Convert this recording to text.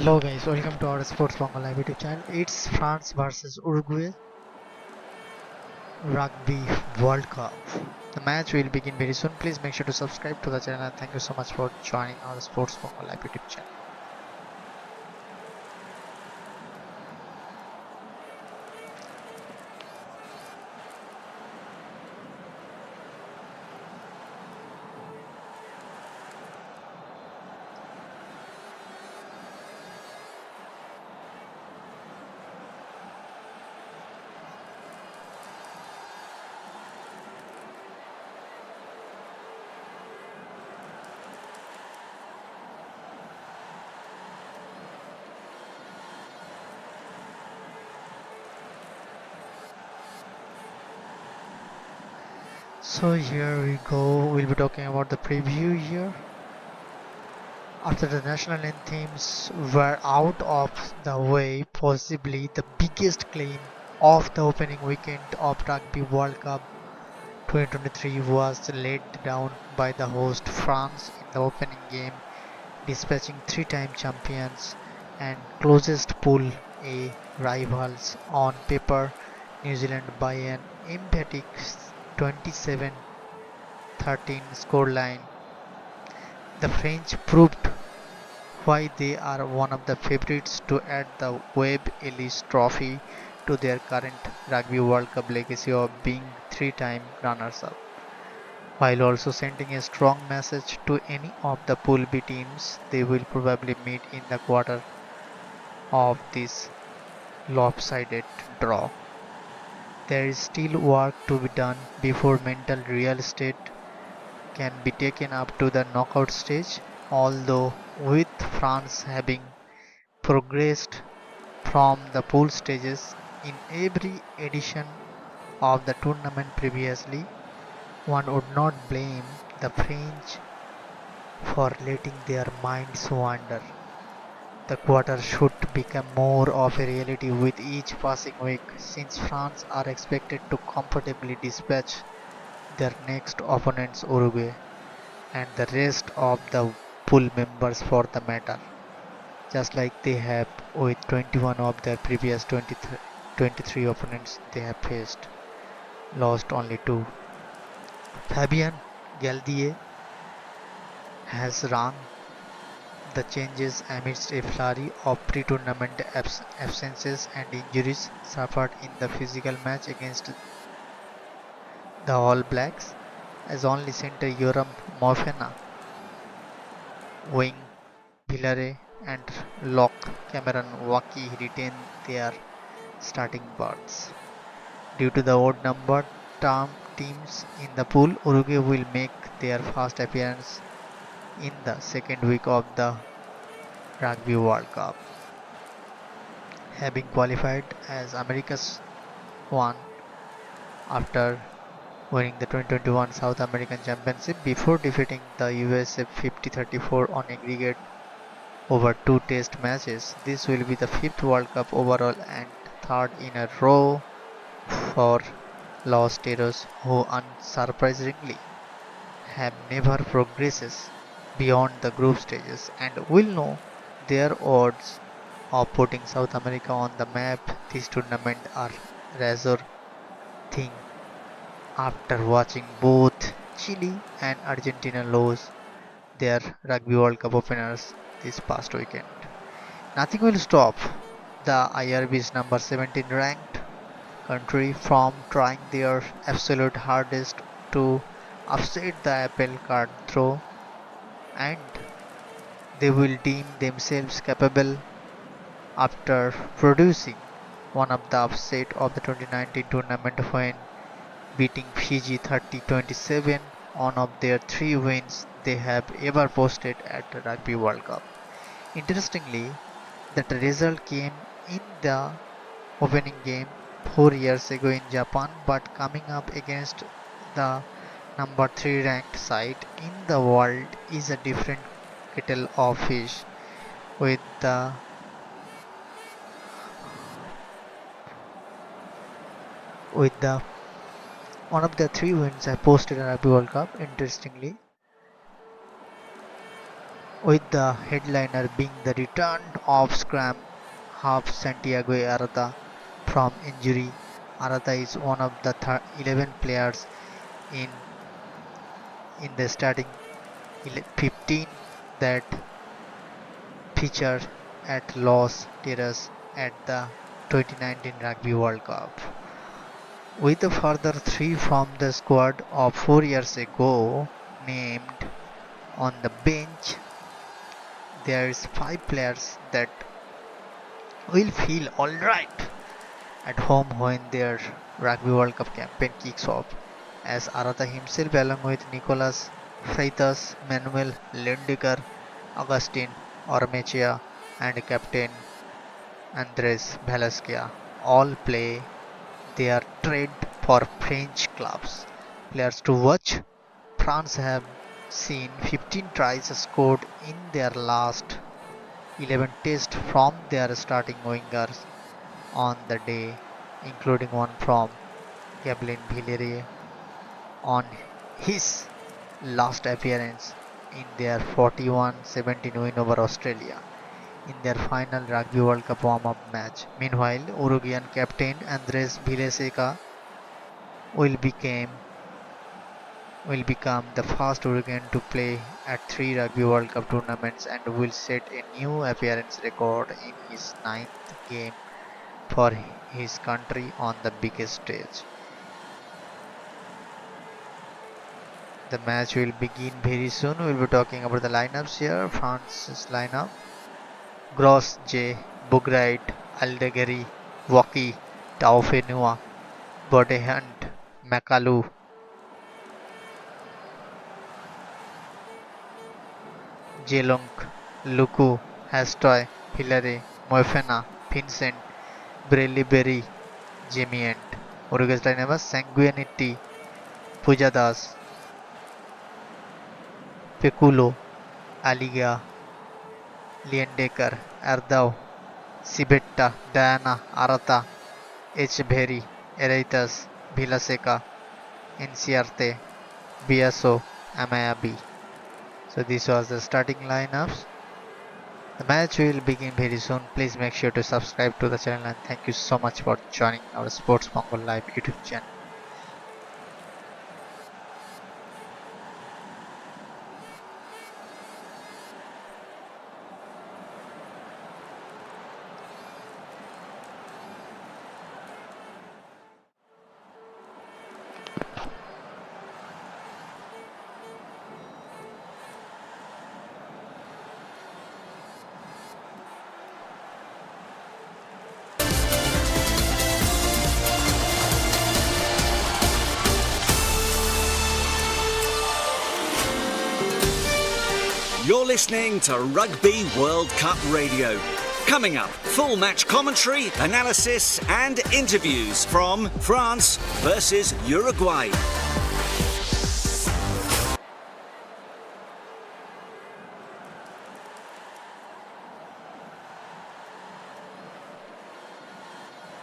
Hello guys, welcome to our Sports Bengal Live YouTube channel. It's France versus Uruguay Rugby World Cup. The match will begin very soon. Please make sure to subscribe to the channel and thank you so much for joining our Sports Bengal Live YouTube channel. So here we go. We'll be talking about the preview here. After the national anthems were out of the way, possibly the biggest claim of the opening weekend of Rugby World Cup 2023 was laid down by the host France in the opening game, dispatching three-time champions and closest Pool A rivals on paper, New Zealand by an emphatic 27-13 scoreline. The French proved why they are one of the favorites to add the Webb Ellis Trophy to their current Rugby World Cup legacy of being three-time runners-up, while also sending a strong message to any of the Pool B teams they will probably meet in the quarter of this lopsided draw. There is still work to be done before mental real estate can be taken up to the knockout stage, although with France having progressed from the pool stages in every edition of the tournament previously, one would not blame the French for letting their minds wander. The quarter should become more of a reality with each passing week, since France are expected to comfortably dispatch their next opponents Uruguay and the rest of the pool members for the matter, just like they have with 21 of their previous 23 opponents they have faced, lost only 2. Fabien Galdier has rung the changes amidst a flurry of pre-tournament absences and injuries suffered in the physical match against the All Blacks, as only centre Yoram Mofena, wing Villare and lock Cameron Waki retain their starting berths. Due to the odd-numbered teams in the pool, Uruguay will make their first appearance in the second week of the Rugby World Cup, having qualified as America's one after winning the 2021 South American Championship before defeating the USA 50-34 on aggregate over 2 test matches. This will be the 5th World Cup overall and third in a row for Los Teros, who unsurprisingly have never progresses beyond the group stages and will know their odds of putting South America on the map this tournament are razor thin after watching both Chile and Argentina lose their Rugby World Cup openers this past weekend. Nothing will stop the IRB's number 17 ranked country from trying their absolute hardest to upset the apple cart throw, and they will deem themselves capable after producing one of the upset of the 2019 tournament when beating Fiji 30-27 on of their 3 wins they have ever posted at the Rugby World Cup. Interestingly, that result came in the opening game 4 years ago in Japan, but coming up against the number 3 ranked side in the world is a different kettle of fish. With the with the one of the 3 wins I posted in Rugby World Cup, interestingly, with the headliner being the return of scrum half Santiago Arata from injury. Arata is one of the 11 players in the starting 15 that featured at Los Terras at the 2019 Rugby World Cup. With a further 3 from the squad of 4 years ago named on the bench, there is 5 players that will feel alright at home when their Rugby World Cup campaign kicks off, as Arata himself along with Nicolas Freitas, Manuel Lindecker, Agustin Ormechea and captain Andres Velasquez all play their trade for French clubs. Players to watch: France have seen 15 tries scored in their last 11 tests from their starting wingers on the day, including one from Gabriel Villiers on his last appearance in their 41-17 win over Australia in their final Rugby World Cup warm-up match. Meanwhile, Uruguayan captain Andres Villaseca will become will become the first Uruguayan to play at 3 Rugby World Cup tournaments and will set a new appearance record in his ninth game for his country on the biggest stage. The match will begin very soon. We'll be talking about the lineups here. France's lineup: Gross, J, Bourgaid, Aldegheri, Waki, Taofenua, Bodehunt, Makalu, Jelong, Luku, Hastoy, Hillary, Moefena, Vincent, Brelliberry, Jamie and Uruguay's lineup: Sanguinity, Pujadas, Peculo, Aliga, Liendecker, Ardao, Sibetta, Diana, Arata, Echeverry, Ereitas, Villaseca, Inciarte, Biaso, Amayabi. So this was the starting lineups. The match will begin very soon. Please make sure to subscribe to the channel and thank you so much for joining our Sports Mongol Live YouTube channel. You're listening to Rugby World Cup Radio. Coming up, full match commentary, analysis and interviews from France versus Uruguay.